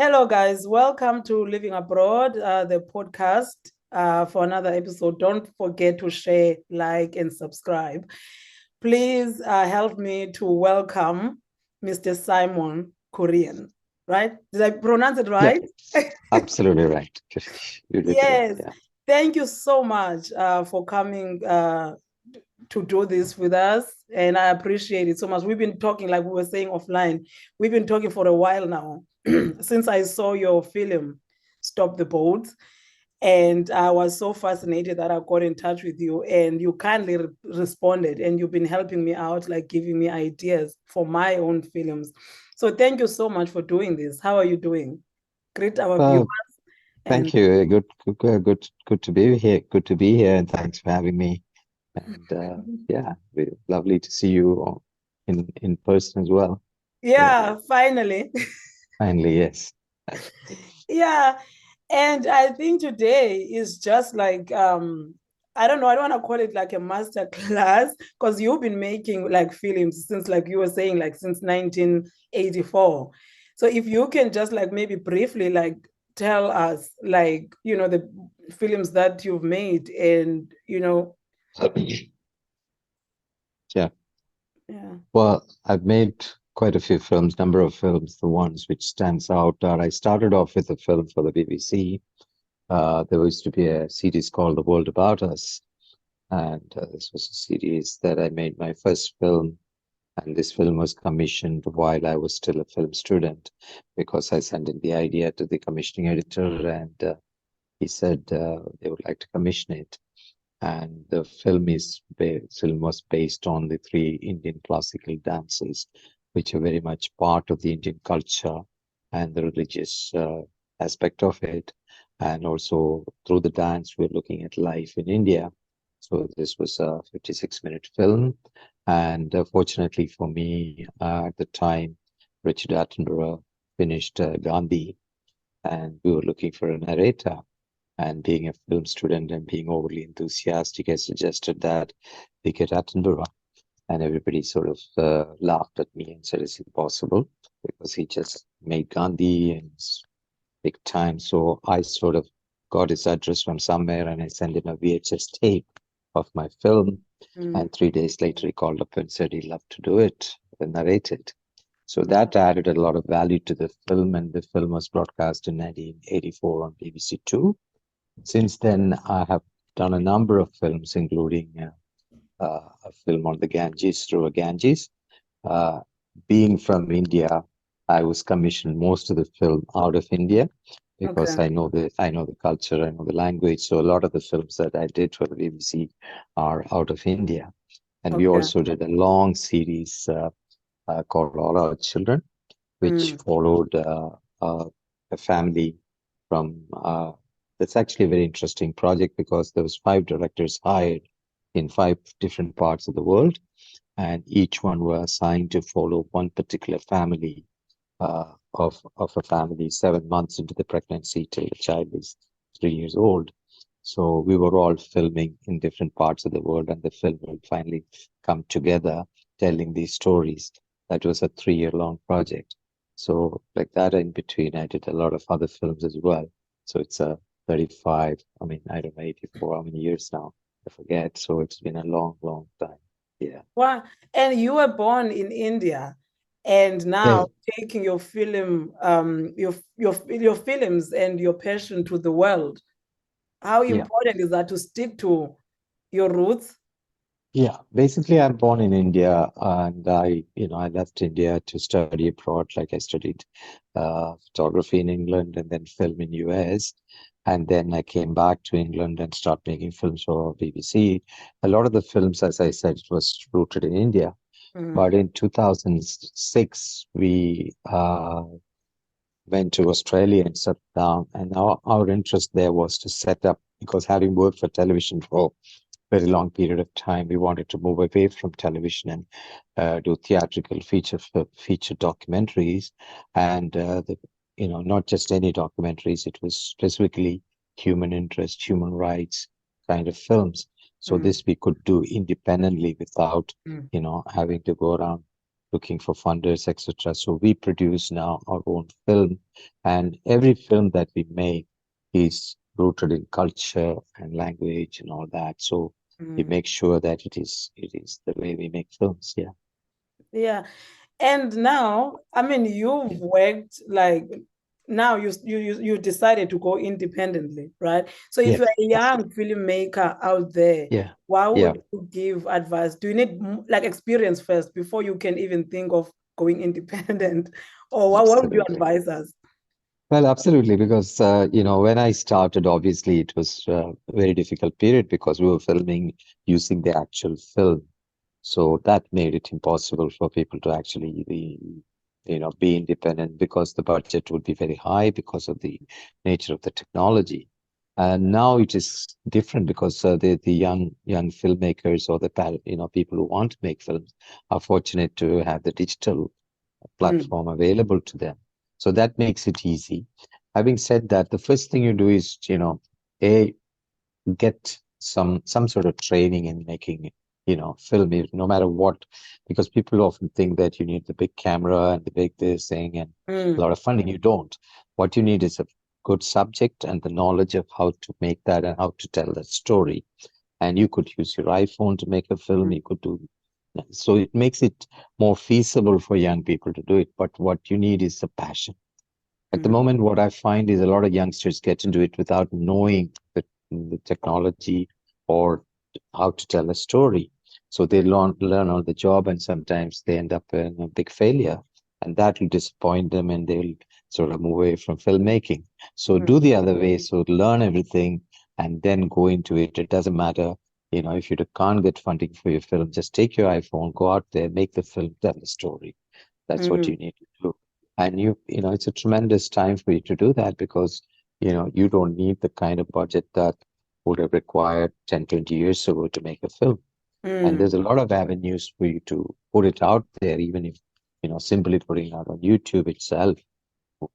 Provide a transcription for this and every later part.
Hello, guys. Welcome to Living Abroad, the podcast for another episode. Don't forget to share, like, and subscribe. Please help me to welcome Mr. Simon Kurian, right? Did I pronounce it Yeah, right? absolutely right. You did well. Yes. Yeah. Thank you so much for coming to do this with us. And I appreciate it so much. We've been talking, like we were saying offline, we've been talking for a while now, since I saw your film, Stop the Boat. And I was so fascinated that I got in touch with you and you kindly responded and you've been helping me out, like giving me ideas for my own films. So thank you so much for doing this. How are you doing? Greet our viewers Well, and thank you. Good to be here. Good to be here, and thanks for having me. And yeah, lovely to see you in person as well. Yeah, yeah, finally. finally, yes. Yeah. And I think today is just like I don't know, I don't want to call it like a master class because you've been making like films since, like you were saying, like since 1984. So if you can just like maybe briefly like tell us like, the films that you've made and Yeah. yeah. Well, I've made quite a few films, number of films. The ones which stands out are I started off with a film for the BBC. There used to be a series called The World About Us. And this was a series that I made my first film. And this film was commissioned while I was still a film student because I sent in the idea to the commissioning editor and he said they would like to commission it. And the film was based on the three Indian classical dances, which are very much part of the Indian culture and the religious aspect of it. And also through the dance, we're looking at life in India. So this was a 56-minute film. And fortunately for me, at the time, Richard Attenborough finished Gandhi, and we were looking for a narrator. And being a film student and being overly enthusiastic, I suggested that we get Attenborough. And everybody sort of laughed at me and said it's impossible because he just made Gandhi and it's big time. So I sort of got his address from somewhere and I sent him a VHS tape of my film. Mm. And 3 days later, he called up and said he'd love to do it and narrate it. So that added a lot of value to the film, and the film was broadcast in 1984 on BBC Two. Since then, I have done a number of films, including a film on the Ganges, River Ganges. Uh, Being from India, I was commissioned most of the film out of India because Okay. I know the culture, I know the language. So a lot of the films that I did for the BBC are out of India. And we Okay. also did a long series called All Our Children, which Mm. followed a family from. That's actually a very interesting project because there was 5 directors hired in 5 different parts of the world, and each one were assigned to follow one particular family of a family 7 months into the pregnancy till the child is 3 years old. So we were all filming in different parts of the world, and the film will finally come together, telling these stories. That was a 3 year long project. So, like that, in between, I did a lot of other films as well. So it's a 35, I mean, I don't know, 84, how many years now? I forget. So it's been a long, long time. Yeah. Wow. And you were born in India and Yeah. now taking your film, your films and your passion to the world. How Yeah. important is that to stick to your roots? Yeah, basically, I'm born in India, and I left India to study abroad. Like I studied photography in England and then film in US, and then I came back to England and started making films for BBC. A lot of the films, as I said, it was rooted in India. Mm. But in 2006, we went to Australia and sat down, and our interest there was to set up because having worked for television for very long period of time. We wanted to move away from television and do theatrical feature documentaries, and not just any documentaries. It was specifically human interest, human rights kind of films. So Mm. this we could do independently without Mm. having to go around looking for funders, etc. So we produce now our own film, and every film that we make is rooted in culture and language and all that. So we Mm. make sure that it is the way we make films. Yeah. Yeah. And now, I mean, you've worked like now you decided to go independently, right? So if Yes. you're a That's young filmmaker out there, yeah. why Yeah. would you give advice? Do you need like experience first before you can even think of going independent? Or what would you Absolutely. advise us? Well, absolutely, because when I started, obviously it was a very difficult period because we were filming using the actual film. So that made it impossible for people to actually be independent because the budget would be very high because of the nature of the technology. And now it is different because the young filmmakers or people who want to make films are fortunate to have the digital Mm, platform available to them. So that makes it easy. Having said that, the first thing you do is, a get some sort of training in making, film, no matter what, because people often think that you need the big camera and the big this thing and a mm, lot of funding. You don't. What you need is a good subject and the knowledge of how to make that and how to tell that story. And you could use your iPhone to make a film. mm, You could do so it makes it more feasible for young people to do it. But what you need is a passion. At the mm, moment, what I find is a lot of youngsters get into it without knowing the technology or how to tell a story. So they learn on the job, and sometimes they end up in a big failure, and that will disappoint them, and they'll sort of move away from filmmaking. So do mm, the other way. So learn everything and then go into it. It doesn't matter, if you can't get funding for your film, just take your iPhone, go out there, make the film, tell the story. That's what mm, you need to do. And it's a tremendous time for you to do that because, you don't need the kind of budget that would have required 10, 20 years ago to make a film. And mm, there's a lot of avenues for you to put it out there, even if, simply putting it out on YouTube itself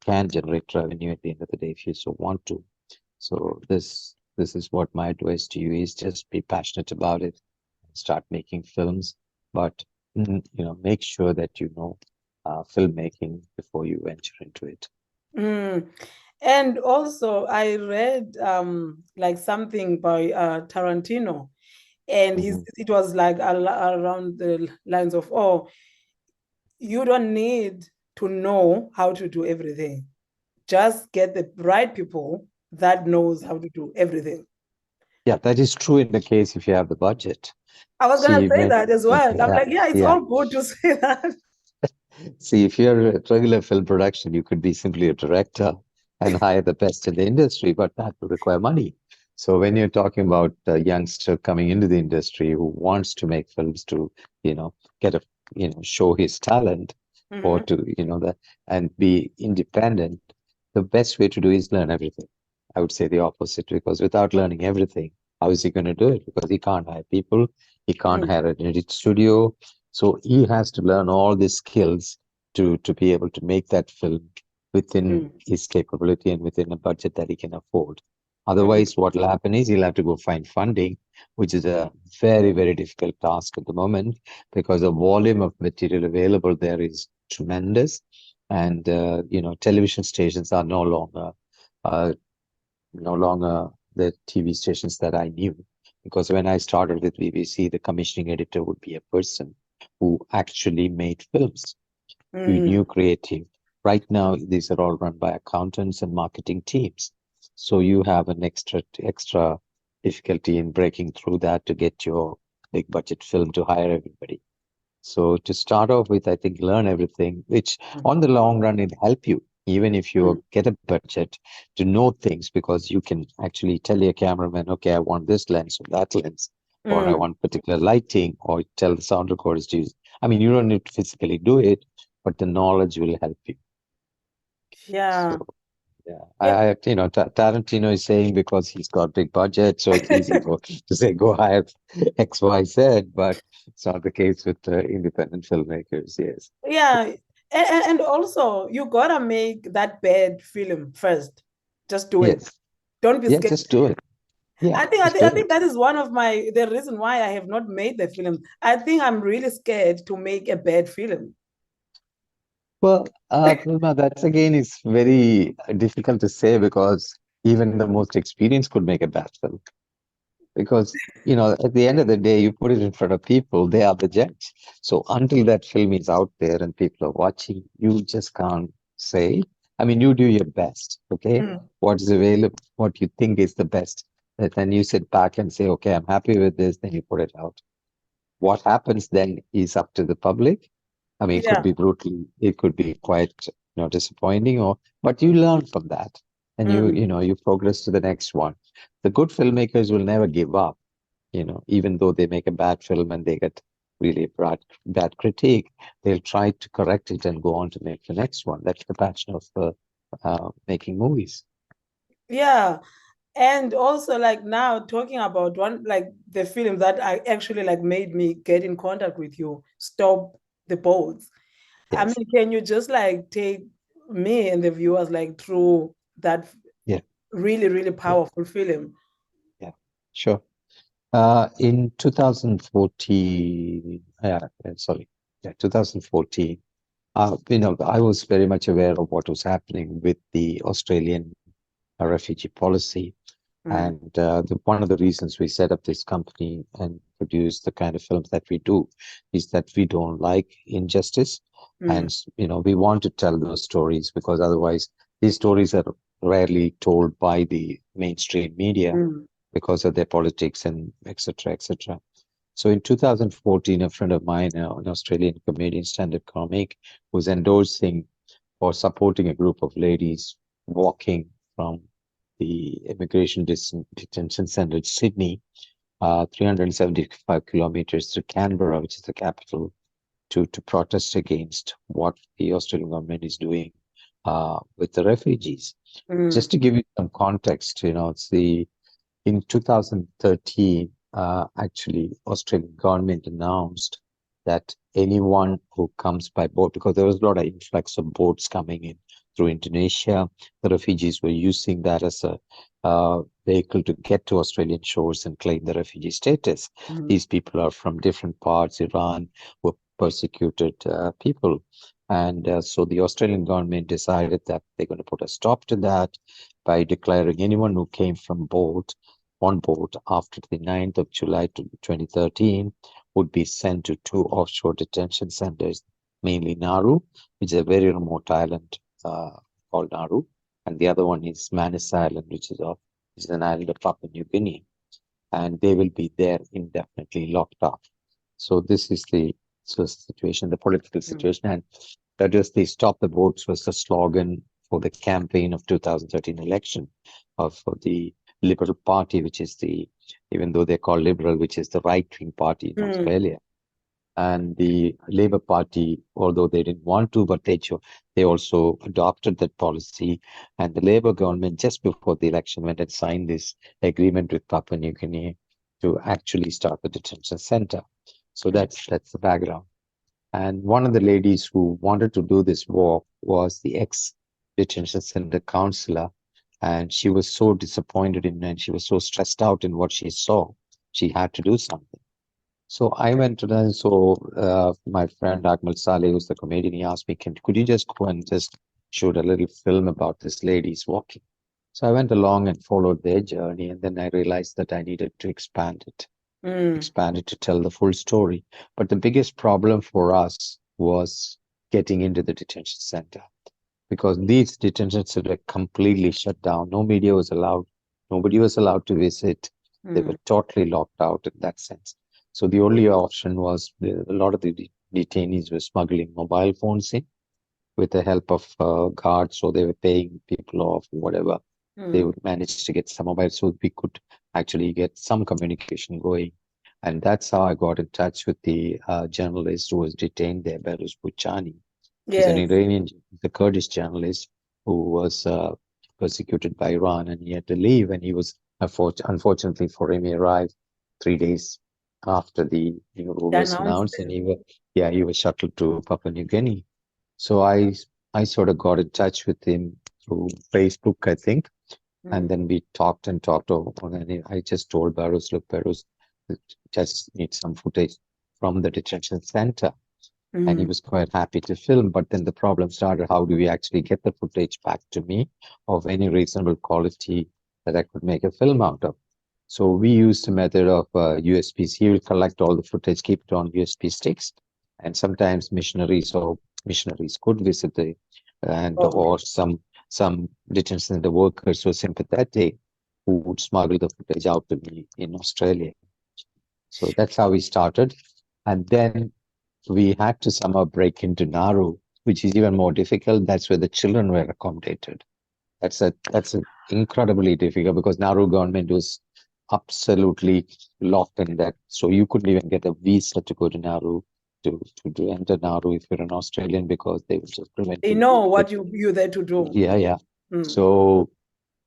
can generate revenue at the end of the day if you so want to. So this is what my advice to you is: just be passionate about it, start making films, but make sure that you know filmmaking before you venture into it. mm. And also, I read like something by Tarantino, and Hmm. it was like around the lines of, oh, you don't need to know how to do everything. Just get the right people that knows how to do everything. Yeah, that is true in the case if you have the budget. I was gonna See, say when that as well. I'm yeah, like, yeah, it's yeah. all good to say that. See, if you're a regular film production, you could be simply a director and hire the best in the industry, but that will require money. So when you're talking about a youngster coming into the industry who wants to make films to, you know, get a, show his talent or Mhm, to, that and be independent, the best way to do is learn everything. I would say the opposite, because without learning everything, how is he going to do it? Because he can't hire people, he can't mm, hire an edit studio, so he has to learn all these skills to be able to make that film within mm, his capability and within a budget that he can afford. mm, Otherwise, what will happen is he'll have to go find funding, which is a very, very difficult task at the moment because the volume of material available there is tremendous. And television stations are uh, no longer the TV stations that I knew. Because when I started with BBC, the commissioning editor would be a person who actually made films, who mm, knew creative. Right now, these are all run by accountants and marketing teams. So you have an extra difficulty in breaking through that to get your big budget film to hire everybody. So to start off with, I think learn everything, which mm, on the long run it help you, even if mm, you get a budget, to know things because you can actually tell your cameraman, okay, I want this lens or that lens, or I mm. want particular lighting, or tell the sound recorders to use. I mean, you don't need to physically do it, but the knowledge will help you. Yeah. So yeah, Yeah. Tarantino is saying because he's got big budget, so it's easy for to say go hire X, Y, Z, but it's not the case with independent filmmakers. Yes. Yeah. And also, you gotta make that bad film first. Just do it. Yes. Don't be Yeah, scared. just do it. Yeah, just I do think it. that is one of the reason why I have not made the film. I think I'm really scared to make a bad film. Well, Prima, that's again is very difficult to say because even the most experienced could make a bad film. Because, at the end of the day, you put it in front of people, they are the judge. So until that film is out there and people are watching, you just can't say. I mean, you do your best, okay? Mm. What is available, what you think is the best. And then you sit back and say, okay, I'm happy with this, then you put it out. What happens then is up to the public. I mean, it could Yeah. be brutal, it could be quite, disappointing, but you learn from that, and Mm. you progress to the next one. The good filmmakers will never give up, even though they make a bad film and they get really bad critique, they'll try to correct it and go on to make the next one. That's the passion of making movies. Yeah. And also, like, now talking about one, like, the film that I actually like made me get in contact with you, Stop the Boats. I Yes. mean, can you just like take me and the viewers like through that Yeah. really, really Yeah. powerful film? Yeah. Sure. In 2014, sorry, yeah, 2014, I was very much aware of what was happening with the Australian refugee policy. Mm. And one of the reasons we set up this company and produce the kind of films that we do is that we don't like injustice. Mm. And, we want to tell those stories because otherwise these stories are rarely told by the mainstream media Mm. because of their politics and et cetera, et cetera. So in 2014, a friend of mine, an Australian comedian, stand-up comic, was endorsing or supporting a group of ladies walking from the immigration detention center in Sydney, 375 kilometers to Canberra, which is the capital, to protest against what the Australian government is doing with the refugees. Mm. Just to give you some context, it's the in 2013, actually, Australian government announced that anyone who comes by boat, because there was a lot of influx of boats coming in through Indonesia, the refugees were using that as a vehicle to get to Australian shores and claim the refugee status. Mm. These people are from different parts. Iran were persecuted people. And so the Australian government decided that they're going to put a stop to that by declaring anyone who came from boat on board after the 9th of July 2013 would be sent to two offshore detention centers, mainly Nauru, which is a very remote island called Nauru, and the other one is Manus Island, which is an island of Papua New Guinea, and they will be there indefinitely locked up. So this is the situation, the political Mm. situation, and that is the Stop the Boats was the slogan for the campaign of 2013 election of the Liberal Party, which is even though they're called Liberal, which is the right-wing party in Mm. Australia. And the Labour Party, although they didn't want to, but they also adopted that policy. And the Labour government, just before the election, went and signed this agreement with Papua New Guinea to actually start the detention center. So that's the background. And one of the ladies who wanted to do this walk was the ex-detention center counselor. And she was so disappointed and she was so stressed out in what she saw. She had to do something. So I went to them. So my friend Akmal Saleh, who's the comedian, he asked me, could you just go and just shoot a little film about this lady's walking? So I went along and followed their journey. And then I realized that I needed to Mm. expanded to tell the full story. But the biggest problem for us was getting into the detention center because these detention centers were completely shut down. No media was allowed. Nobody was allowed to visit. They Mm. were totally locked out in that sense. So the only option was a lot of the detainees were smuggling mobile phones in with the help of guards. So they were paying people off, whatever. They Mm. would manage to get some mobile so we could actually get some communication going. And that's how I got in touch with the journalist who was detained there, Behruz Boochani, who's an Yes. Iranian, the Kurdish journalist who was persecuted by Iran, and he had to leave. And he was, unfortunately for him, he arrived 3 days after the new rule The was announced, and announcement. he was shuttled to Papua New Guinea. So I sort of got in touch with him through Facebook, I think, and Mm. then we talked and talked over. And I just told Barros, look, Barros, just need some footage from the detention center. and he was quite happy to film. But then the problem started: how do we actually get the footage back to me of any reasonable quality that I could make a film out of? So we used a method of USBs. He will collect all the footage, keep it on USB sticks, and sometimes missionaries could visit the and Okay. or some detention center workers who are sympathetic who would smuggle the footage out to me in Australia. So that's how we started, and then we had to somehow break into Nauru, which is even more difficult. That's where the children were accommodated. That's a incredibly difficult because Nauru government was absolutely locked in that. So you couldn't even get a visa to go to Nauru to enter Nauru if you're an Australian because they would just prevent They you. know what you're there to do. Yeah, yeah. Mm. So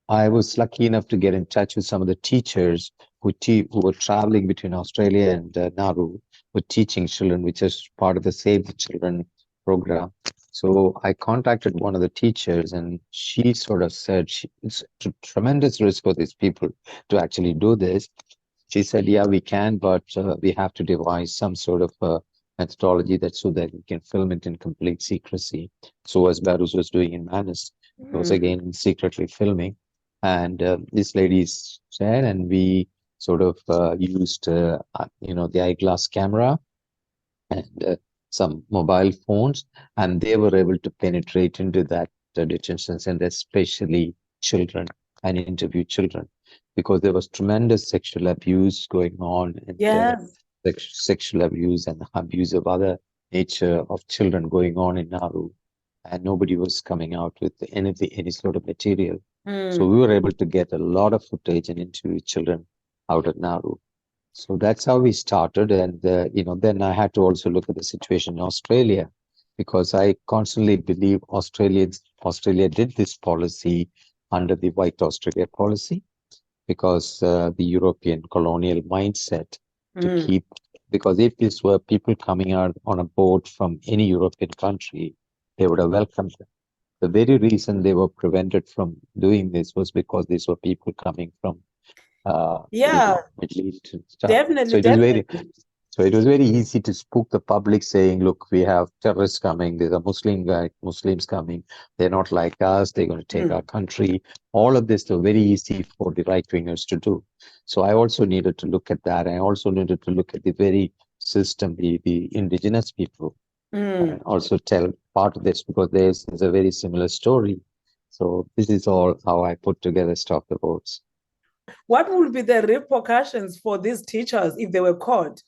I was lucky enough to get in touch with some of the teachers who were traveling between Australia and Nauru, were teaching children, which is part of the Save the Children program. So I contacted one of the teachers, and she sort of said it's a tremendous risk for these people to actually do this. She said, "Yeah, we can, but we have to devise some sort of methodology that so that we can film it in complete secrecy." So as Barus was doing in Manus, he was Mm. again secretly filming. And this lady said, and we sort of used, the eyeglass camera and some mobile phones, and they were able to penetrate into that detention center, especially children, and interview children, because there was tremendous sexual abuse going on, and Yes. sexual abuse and abuse of other nature of children going on in Nauru, and nobody was coming out with anything, any sort of material. So Mm. we were able to get a lot of footage and interview children out at Nauru. So that's how we started. And, then I had to also look at the situation in Australia because I constantly believe Australia did this policy under the White Australia policy because the European colonial mindset to Mm. keep, because if these were people coming out on a boat from any European country, they would have welcomed them. The very reason they were prevented from doing this was because these were people coming from Yeah, Middle East and stuff. definitely, So it was very, definitely. so it was very easy to spook the public, saying, "Look, we have terrorists coming. There's a Muslims coming. They're not like us. They're going to take Mm. our country." All of this was very easy for the right wingers to do. So I also needed to look at that. I also needed to look at the very system, the indigenous people, Mm. and also tell part of this because there's a very similar story. So this is all how I put together Stop the Boats. What would be the repercussions for these teachers if they were caught?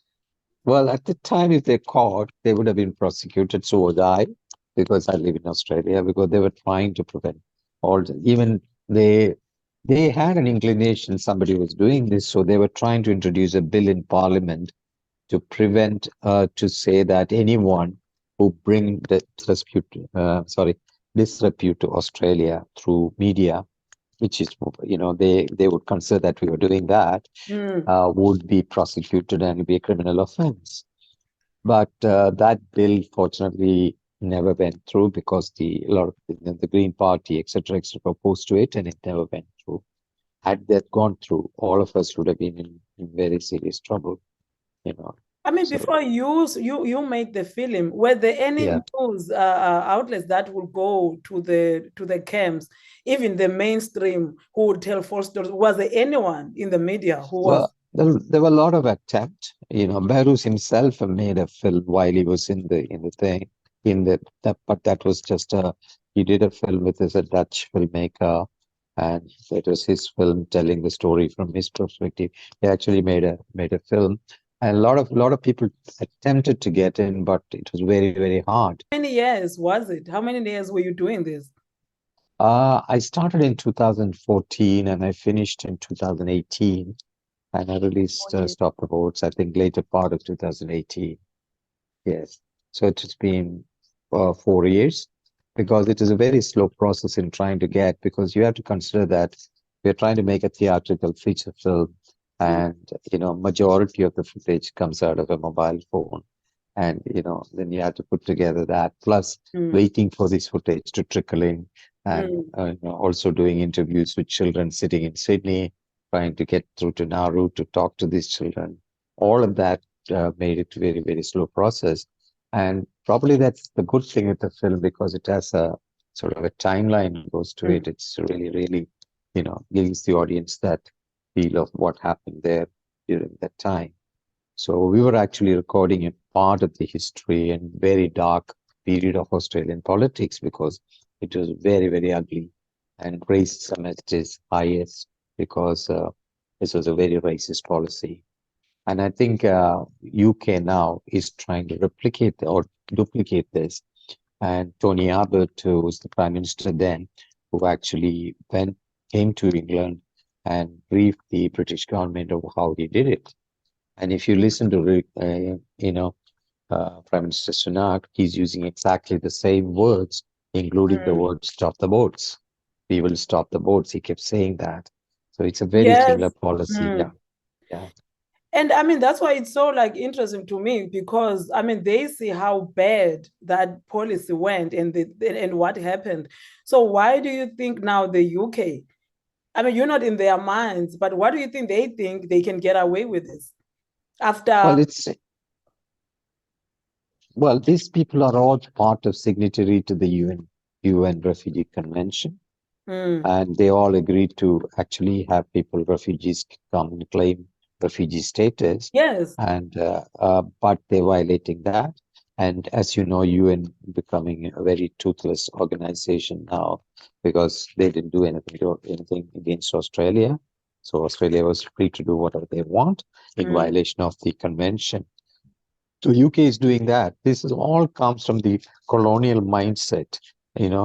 Well, at the time, if they caught, they would have been prosecuted. So would I, because I live in Australia, because they were trying to prevent even they had an inclination somebody was doing this, so they were trying to introduce a bill in Parliament to prevent, to say that anyone who bring the disrepute to Australia through media, which is, they would consider that we were doing that, Mm. would be prosecuted and be a criminal offense. But that bill, fortunately, never went through because a lot of the Green Party, etc., opposed to it, and it never went through. Had that gone through, all of us would have been in very serious trouble, you know. I mean, So before you made the film, were there any yeah. news outlets that would go to the camps, even the mainstream, who would tell false stories? Was there anyone in the media who was? Well, there were a lot of attempt. Behrus himself made a film while he was in the thing in the that, but that was just he did a film with a Dutch filmmaker, and it was his film telling the story from his perspective. He actually made a film, and a lot of people attempted to get in, but it was very, very hard. How many years was it? How many years were you doing this? I started in 2014 and I finished in 2018. And I released Okay. Stop the Boats, I think, later part of 2018. Yes. So it has been 4 years because it is a very slow process in trying to get, because you have to consider that we're trying to make a theatrical feature film, Mm. and, majority of the footage comes out of a mobile phone. And, then you have to put together that, plus Mm. waiting for this footage to trickle in, and Mm. also doing interviews with children sitting in Sydney, trying to get through to Nauru to talk to these children. All of that made it a very, very slow process. And probably that's the good thing with the film because it has a sort of a timeline goes to it. Mm, It's really, really, gives the audience that feel of what happened there during that time. So we were actually recording a part of the history and very dark period of Australian politics because it was very, very ugly and racism at its highest because this was a very racist policy. And I think UK now is trying to replicate or duplicate this. And Tony Abbott, who was the prime minister then, who actually came to England and briefed the British government of how he did it. And if you listen to, Prime Minister Sunak, he's using exactly the same words, including the mm. word "stop the boats." We will stop the boats. He kept saying that. So it's a very similar Yes. policy. Yeah, Mm. yeah. And I mean, that's why it's so like interesting to me because I mean, they see how bad that policy went and what happened. So why do you think now the UK? I mean, you're not in their minds, but what do you think they can get away with this Well, after? it's well, these people are all part of signatory to the UN Refugee Convention, Mm, and they all agreed to actually have refugees come and claim refugee status, yes. and but they're violating that. And as you know, UN becoming a very toothless organization now because they didn't do anything against Australia. So Australia was free to do whatever they want in Mm. violation of the convention. So UK is doing that. This is all comes from the colonial mindset,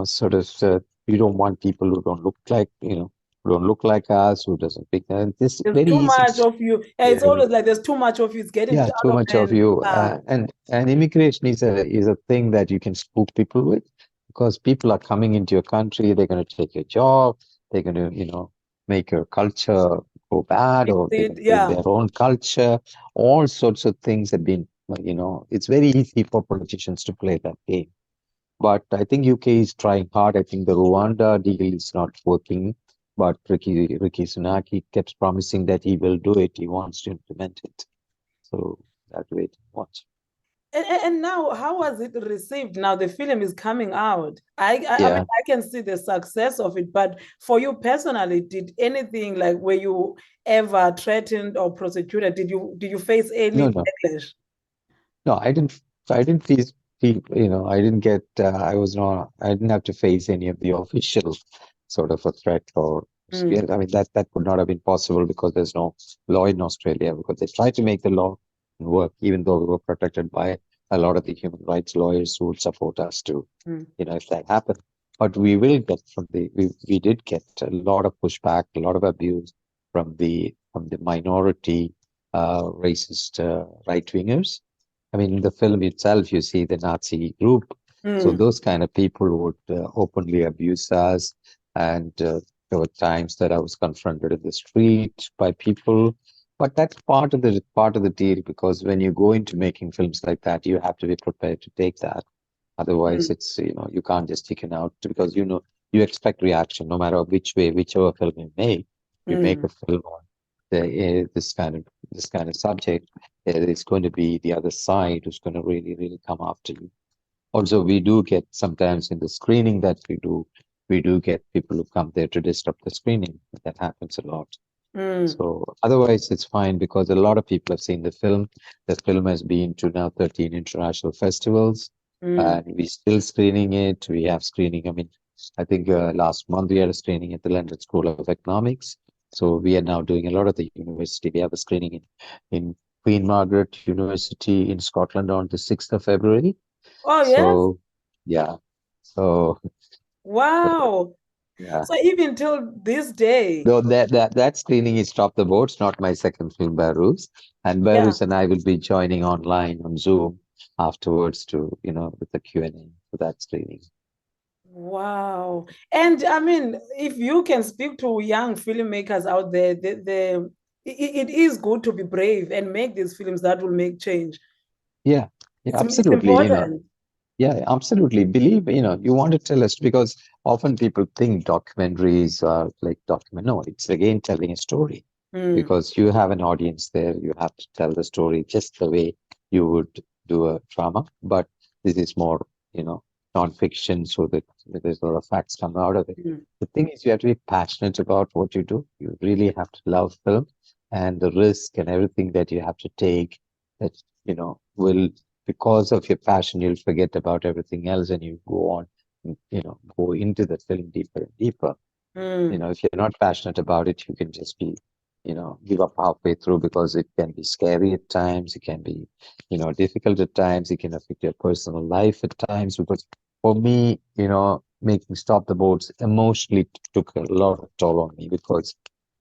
sort of we don't want people who don't look like, who don't look like us, who doesn't pick and this is There's very too easy much to of you. Yeah, it's yeah, always like there's too much of you. It's getting yeah, out too of much of hand. you. And immigration is a thing that you can spook people with because people are coming into your country, they're going to take your job, they're going to, make your culture go bad, or they're going to bring Yeah. their own culture. All sorts of things have been, it's very easy for politicians to play that game. But I think UK is trying hard. I think the Rwanda deal is not working, but Ricky Sunak, he kept promising that he will do it. He wants to implement it. So that wait and watch. And now, how was it received? Now the film is coming out. I mean, Yeah, I can see the success of it, but for you personally, did anything like were you ever threatened or prosecuted? Did you face any no, no, backlash? no. I didn't I didn't get. I was not. I didn't have to face any of the official sort of a threat or Mm, scare. I mean that would not have been possible because there's no law in Australia because they tried to make the law work, even though we were protected by a lot of the human rights lawyers who would support us to, mm, if that happened. But we will get we did get a lot of pushback, a lot of abuse from the minority racist right wingers. I mean, in the film itself, you see the Nazi group. So mm, those kind of people would openly abuse us. And there were times that I was confronted in the street by people. But that's part of the deal because when you go into making films like that, you have to be prepared to take that. Otherwise, mm, it's you can't just chicken out because you expect reaction no matter which way, whichever film you make. You make mm, a film on this kind of subject, it's going to be the other side who's going to really, really come after you. Also, we do get sometimes in the screening that we do get people who come there to disrupt the screening. That happens a lot. mm, So otherwise, it's fine because a lot of people have seen the film. The film has been to now 13 international festivals, mm. and we're still screening it. We have screening. I mean, I think last month we had a screening at the London School of Economics. So we are now doing a lot of the university. We have a screening in Queen Margaret University in Scotland on the 6th of February. Oh yes. So yeah, so Wow. yeah. So even till this day, Though that screening is Stop the Boats, not my second film, Barus. And yeah. Barus and I will be joining online on Zoom afterwards to, with the Q&A for that screening. Wow. And I mean, if you can speak to young filmmakers out there, it is good to be brave and make these films that will make change. Yeah, yeah, It's absolutely. important. Yeah, absolutely. Believe, you want to tell us because often people think documentaries are like document. No, it's again telling a story Mm, because you have an audience there. You have to tell the story just the way you would do a drama. But This is more, non-fiction, so that there's a lot of facts come out of it. Mm. The thing is, you have to be passionate about what you do. You really have to love film, and the risk and everything that you have to take that, will, because of your passion, you'll forget about everything else and you go on, go into the film deeper and deeper. Mm. If you're not passionate about it, you can just be, give up halfway through because it can be scary at times. It can be, difficult at times. It can affect your personal life at times. Because for me, making Stop the Boats emotionally took a lot of toll on me because,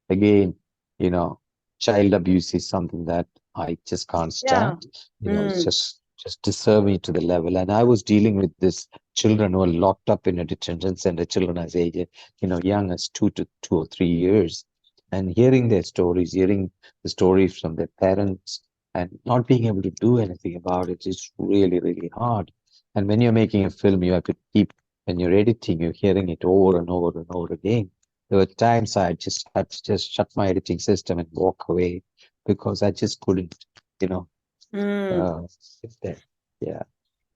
again, you know, child abuse is something that I just can't Yeah. stand. It's Mm. just deserve me to the level. And I was dealing with this children who are locked up in a detention center, children as age, young as 2 or 3 years, and hearing their stories, hearing the stories from their parents, and not being able to do anything about it is really, really hard. And when you're making a film, you have to keep, when you're editing, you're hearing it over and over and over again. There were times I just had to just shut my editing system and walk away because I just couldn't, you know, Mm. sit there. Yeah,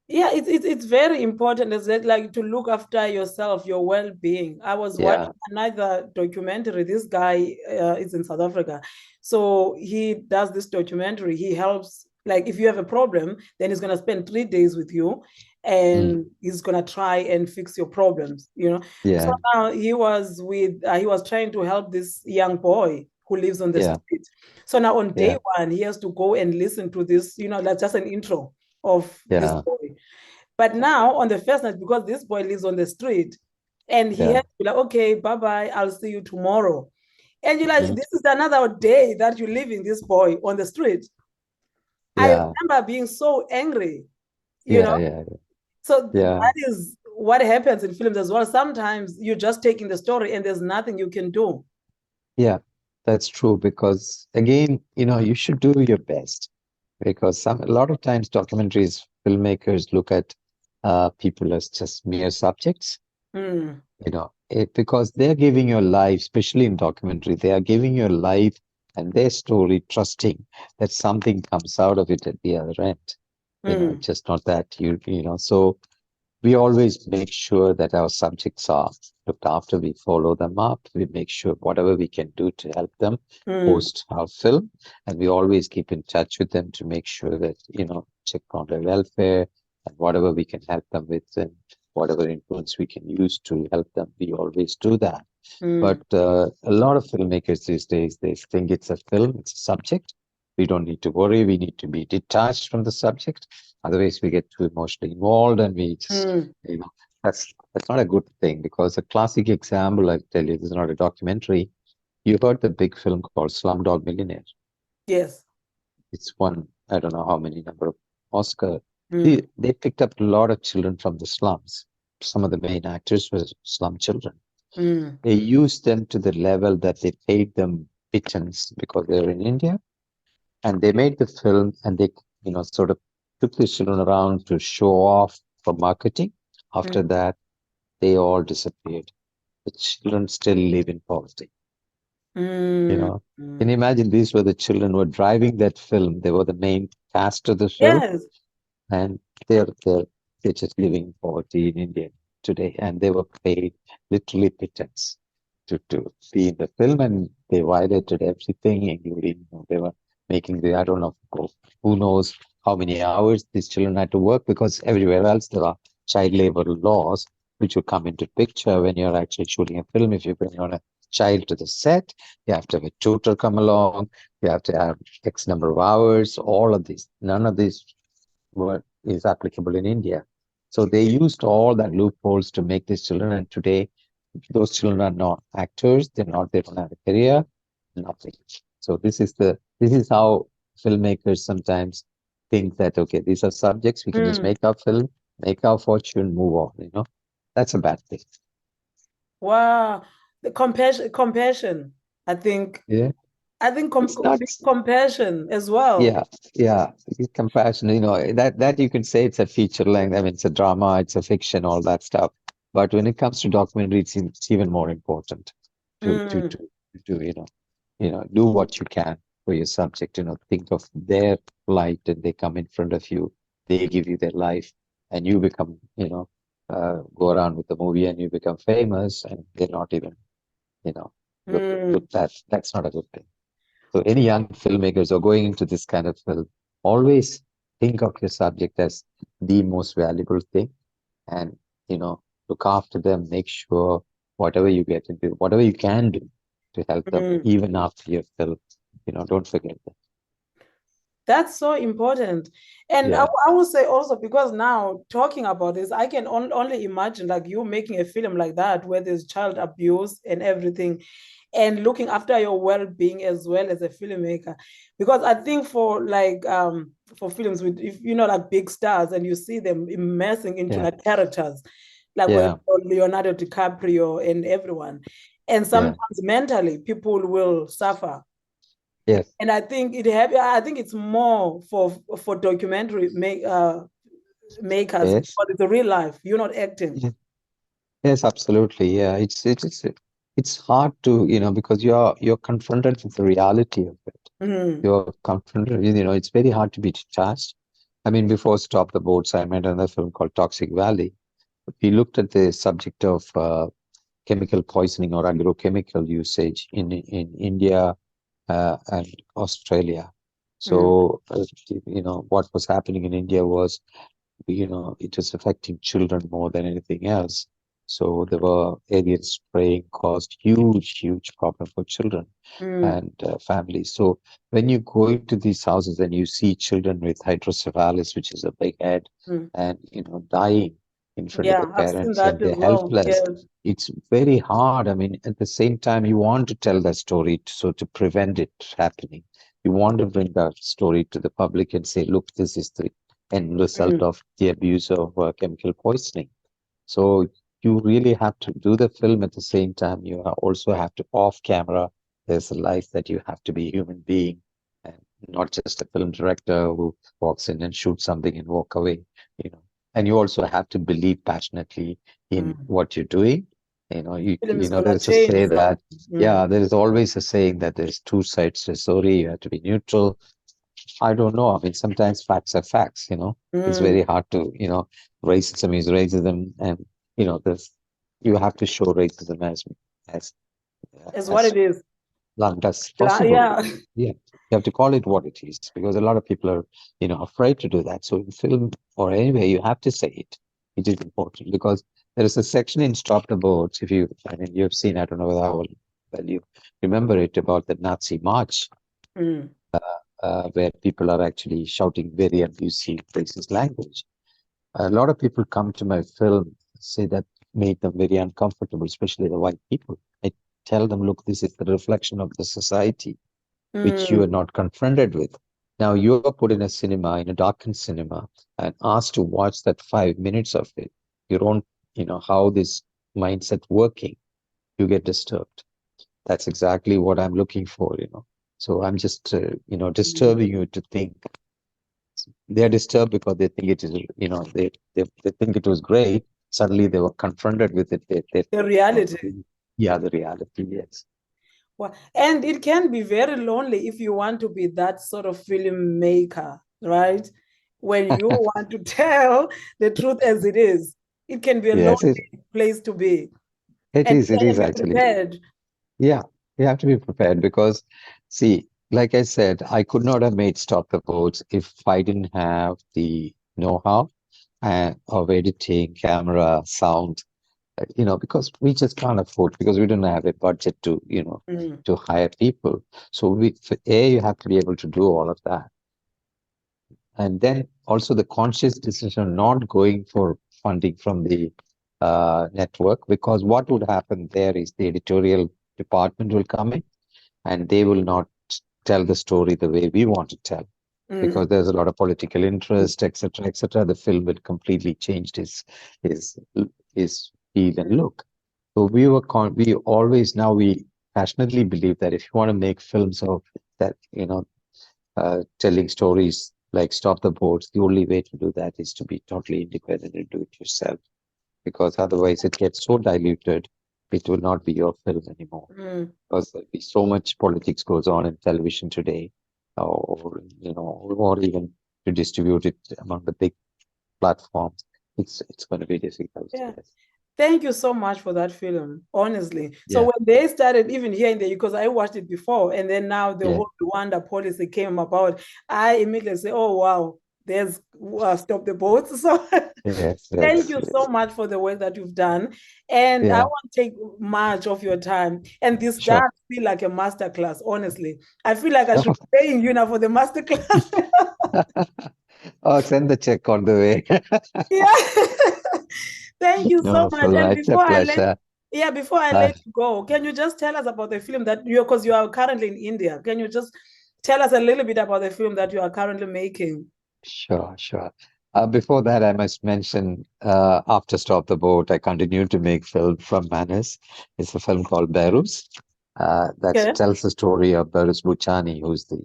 Yeah, it's very important, is it, like, to look after yourself, your well-being. I was watching yeah, another documentary. This guy is in South Africa, so he does this documentary. He helps, like, if you have a problem, then he's gonna spend 3 days with you, mm, and he's gonna try and fix your problems. So yeah, now he was trying to help this young boy who lives on the yeah, street. So now on day yeah, one, he has to go and listen to this. That's just an intro of this yeah, boy. But now on the first night, because this boy lives on the street, and he yeah. has to be like, okay, bye bye, I'll see you tomorrow. And you're like, Mhm. this is another day that you're leaving this boy on the street. I Yeah, remember being so angry, you know. yeah, yeah, So yeah, that is what happens in films as well. Sometimes you're just taking the story and there's nothing you can do. yeah. That's true because again, you should do your best because a lot of times documentaries filmmakers look at people as just mere subjects, Mm, because they're giving your life, especially in documentary, they are giving your life and their story, trusting that something comes out of it at the other end. mm, Just not that so we always make sure that our subjects are looked after. We follow them up. We make sure whatever we can do to help them mm, post our film. And we always keep in touch with them to make sure that, check on their welfare and whatever we can help them with and whatever influence we can use to help them. We always do that. But mm, a lot of filmmakers these days, they think it's a film, it's a subject. We don't need to worry. We need to be detached from the subject. Otherwise, we get too emotionally involved, and we just, mm. that's not a good thing. Because a classic example, I tell you, this is not a documentary. You heard the big film called Slumdog Millionaire. Yes. It's won, I don't know how many number of Oscar. Mm, They picked up a lot of children from the slums. Some of the main actors were slum children. mm, They used them to the level that they paid them pittance because they're in India, and they made the film and they, sort of took the children around to show off for marketing. After mm, that, they all disappeared. The children still live in poverty. You mm, know, can you mm. imagine these were the children who were driving that film? They were the main cast of the film, Yes. and they're they're just living in poverty in India today, and they were paid literally pittance to be in the film, and they violated everything, including they were making the I don't know who knows how many hours these children had to work because everywhere else there are child labor laws which will come into picture when you're actually shooting a film. If you bring on a child to the set, you have to have a tutor come along, you have to have X number of hours, all of these. None of these what is applicable in India. So they used all that loopholes to make these children, and today those children are not actors. They don't have a career, nothing. So this is how filmmakers sometimes think that okay, these are subjects we can just Mm. make our film, make our fortune, move on. That's a bad thing. Wow. The compassion. I think Yeah, I think it's not. compassion as well. Yeah, yeah, it's compassion. That you can say it's a feature length. I mean, it's a drama, it's a fiction, all that stuff. But when it comes to documentary, it's even more important to to Mm, to to do what you can for your subject. Think of their plight, and they come in front of you. They give you their life. and you become, go around with the movie and you become famous, and they're not even, look, that's not a good thing. So any young filmmakers are going into this kind of film, always think of your subject as the most valuable thing, and look after them, make sure whatever you get into, whatever you can do to help them, even after your film, don't forget that. That's so important. And Yeah, I would say also, because now talking about this, I can only imagine like you making a film like that where there's child abuse and everything, and looking after your well-being as well as a filmmaker. Because I think for films with, if like big stars and you see them immersing into yeah, like characters, like when yeah, Leonardo DiCaprio and everyone, and yeah, sometimes mentally people will suffer. yes, And I think it's more for documentary makers, yes, but it's a real life. You're not acting. yes, yes, absolutely. Yeah, it's hard to, because you're confronted with the reality of it. Mm, You're confronted, it's very hard to be detached. I mean, before Stop the Boats, I made another film called Toxic Valley. We looked at the subject of chemical poisoning or agrochemical usage in India and Australia. mm, So, what was happening in India was, it was affecting children more than anything else. So there were alien spraying caused huge problem for children mm, and families. So when you go into these houses and you see children with hydrocephalus, which is a big head, mm. and dying in front of the Yeah, I've seen parents and that they're as well. helpless, Yes. it's very hard. I mean, at the same time, you want to tell that story so to prevent it happening. You want to bring that story to the public and say, look, this is the end result Mm, of the abuse of chemical poisoning. So you really have to do the film at the same time. You also have to off camera. There's a life that you have to be a human being and not just a film director who walks in and shoots something and walk away, you know. And you also have to believe passionately in mm. what you're doing. Film is There gonna is a change say some. that, Mm, yeah, there is always a saying that there's two sides to a story. You have to be neutral. I don't know. I mean, sometimes facts are facts, It's mm. very hard to, racism is racism, and this you have to show racism as Is what as it is. blunt as possible. Yeah. Yeah, you have to call it what it is because a lot of people are, afraid to do that. So in film or anywhere, you have to say it. It is important because there is a section in Stop the Boats. I mean, you've seen, I don't know whether I will, well, you remember it about the Nazi march Mm, where people are actually shouting very abusive, racist language. A lot of people come to my film, say that made them very uncomfortable, especially the white people. I tell them, look, this is the reflection of the society which you are mm. not confronted with. Now you are put in a cinema, in a darkened cinema, and asked to watch that 5 minutes of it. You don't, how this mindset working, you get disturbed. That's exactly what I'm looking for. So I'm just, Mm. disturbing you to think. They're disturbed because they think it is, they think it was great. Suddenly they were confronted with it. The Uh, reality. yeah, the reality, yes. Well, and it can be very lonely if you want to be that sort of filmmaker, right? When you want to tell the truth as it is, it can be a Yes, lonely place to be, it is and be actually. prepared. Yeah, you have to be prepared because, see, like I said, I could not have made Stop the Boats if I didn't have the know-how of editing, camera, sound, because we just can't afford, because we don't have a budget to, Mm, to hire people. So you have to be able to do all of that. And then also the conscious decision not going for funding from the network, because what would happen there is the editorial department will come in and they will not tell the story the way we want to tell because mm, there's a lot of political interest, etc., etc. The film will completely change his his feel and look. So we always now we passionately believe that if you want to make films of that, telling stories like Stop the Boats, the only way to do that is to be totally independent and do it yourself because otherwise it gets so diluted, it will not be your film anymore mm. because there'll be so much politics goes on in television today, or even to distribute it among the big platforms. It's going to be difficult. Yeah. Yes. Thank you so much for that film, honestly. So Yeah. when they started even here in the, because I watched it before, and then now the Yeah. whole Rwanda policy came about, I immediately say, oh, wow, there's Stop the Boat. So Yes. thank Yes. you so Yes. much for the work that you've done. And I Yeah. won't take much of your time. And this does Sure. feel like a masterclass, honestly. I feel like I should Oh, be paying you now for the masterclass. oh, send the check on the way. Yeah. Thank you so No, much. Phil, And it's a pleasure. before I Uh, let you go, can you just tell us about the film that because you are currently in India. Can you just tell us a little bit about the film that you are currently making? Sure, sure. Before that, I must mention, after Stop the Boat, I continued to make film from Manas. It's a film called Behruz that Okay. tells the story of Behruz Buchani, who's the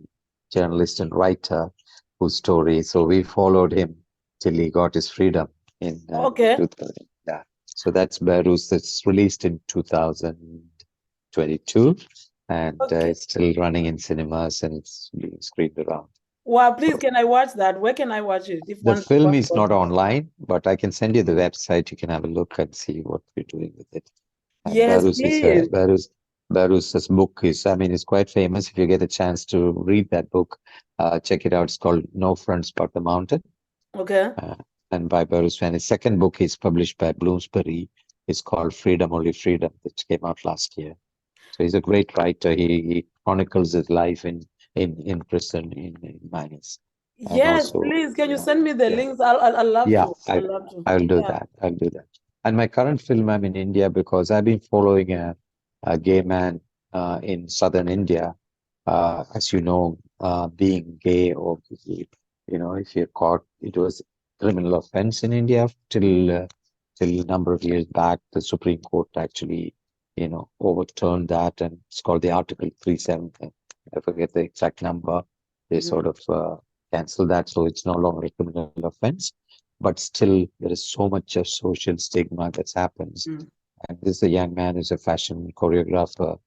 journalist and writer whose story. So we followed him till he got his freedom in Okay. 2000. Yeah. So that's Behruz. That's released in 2022, and Okay. it's still running in cinemas and it's being screened around. Well, please, can I watch that? Where can I watch it if The one film wants to is watch not it? online, but I can send you the website. You can have a look and see what we're doing with it. And Yes, please. Barus's book is, I mean, it's quite famous. If you get a chance to read that book, check it out. It's called No Fronts But the Mountain, Okay. uh, and by Barus. And his second book is published by Bloomsbury. It's called Freedom Only Freedom, which came out last year. So he's a great writer. He chronicles his life in prison in Mainz, and Yes, also, please. Can you yeah, send me the yeah. links? I'll love Yeah, to. I'll I love to. I'll do Yeah. that. I'll do that. And my current film, I'm in India because I've been following a gay man in southern India. As you know, being gay or if you're caught, it was criminal offense in India till a number of years back. The Supreme Court actually, overturned that, and it's called the Article 37. I forget the exact number. They Mhm. sort of canceled that, so it's no longer a criminal offense. But still, there is so much of social stigma that happens. Mm. And this is a young man who's a fashion choreographer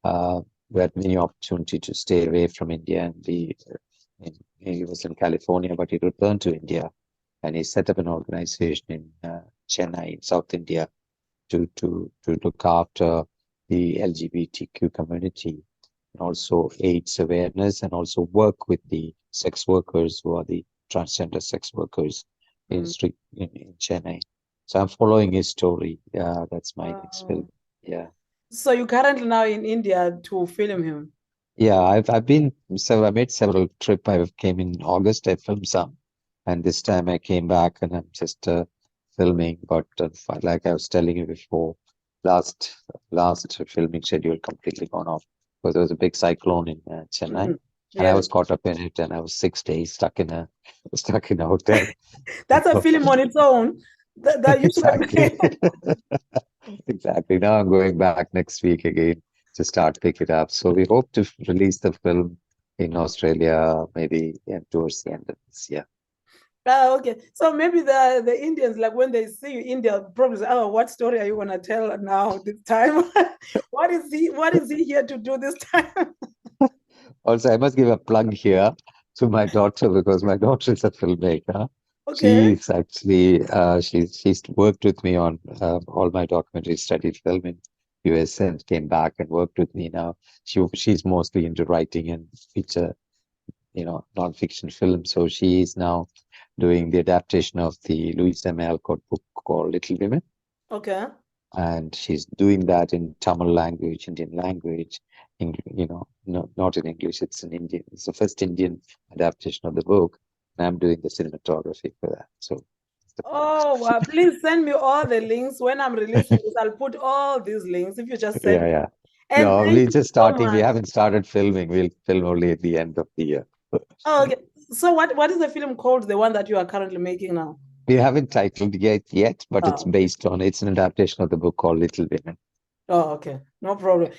who had many opportunity to stay away from India and he was in California, but he returned to India and he set up an organization in Chennai, in South India, to look after the LGBTQ community and also AIDS awareness and also work with the sex workers who are the transgender sex workers Mm. in Chennai. So I'm following his story. Yeah, that's my next film. Wow. Yeah. So you're currently now in India to film him. Yeah, I've been so I made several trip. I came in August, I filmed some, and this time I came back and I'm just filming. But like I was telling you before, last last filming schedule completely gone off because there was a big cyclone in Chennai, Mhm. and I Yes. was caught up in it, and I was 6 days stuck in a hotel. That's a film on its own. That you should have. Exactly. Exactly. Now I'm going back next week again to start pick it up. So we hope to release the film in Australia maybe towards the end of this year. Ah, okay. So maybe the Indians, like when they see you, India, probably say, oh, what story are you gonna tell now this time? What is he here to do this time? Also, I must give a plug here to my daughter because my daughter is a filmmaker. Okay. She's actually she's worked with me on all my documentary studied film in US and came back and worked with me now. She's mostly into writing and feature non-fiction film. So she is now doing the adaptation of the Louisa May Alcott book called Little Women. Okay. And she's doing that in Tamil language, Indian language, no, not in English, it's in Indian. It's the first Indian adaptation of the book. And I'm doing the cinematography for that. So it's the plan. Oh, wow. Please send me all the links. When I'm releasing this, I'll put all these links if you just send Yeah, me. yeah. And No, thank we're you just so starting. We much. haven't started filming. We'll film only at the end of the year. Oh, okay. So what is the film called, the one that you are currently making now? We haven't titled yet, but it's Oh, okay. based on, it's an adaptation of the book called Little Women. Oh, okay. No problem.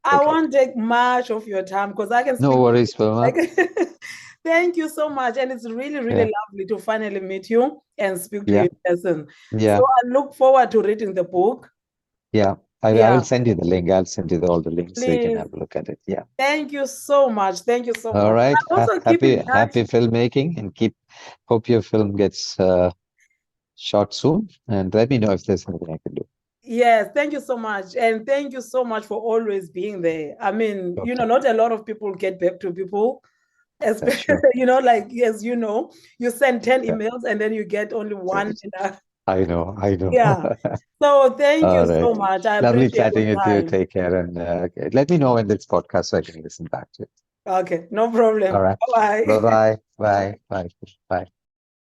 I Okay. won't take much of your time because I can No speak. worries, Wilma. Like, thank you so much. And it's really, really Yeah, lovely to finally meet you and speak to you yeah, in person. So yeah, I look forward to reading the book. yeah. I will Yeah, send you the link. I'll send you all the links so you can please. have a look at it. Yeah. Thank you so much. Thank you so All much. right. I'll also keep Happy in touch. happy filmmaking and hope your film gets shot soon, and let me know if there's anything I can do. Yes, thank you so much. And thank you so much for always being there. I mean, Okay, not a lot of people get back to people, that's especially, true. like, as you send 10 Yeah. emails and then you get only one. I know, I know. Yeah. So thank you All so right. much. I Lovely appreciate chatting your with you. time. Take care, and okay. Let me know when this podcast so I can listen back to it. Okay, no All problem. right. Bye-bye. Bye-bye. Bye. Bye. Bye.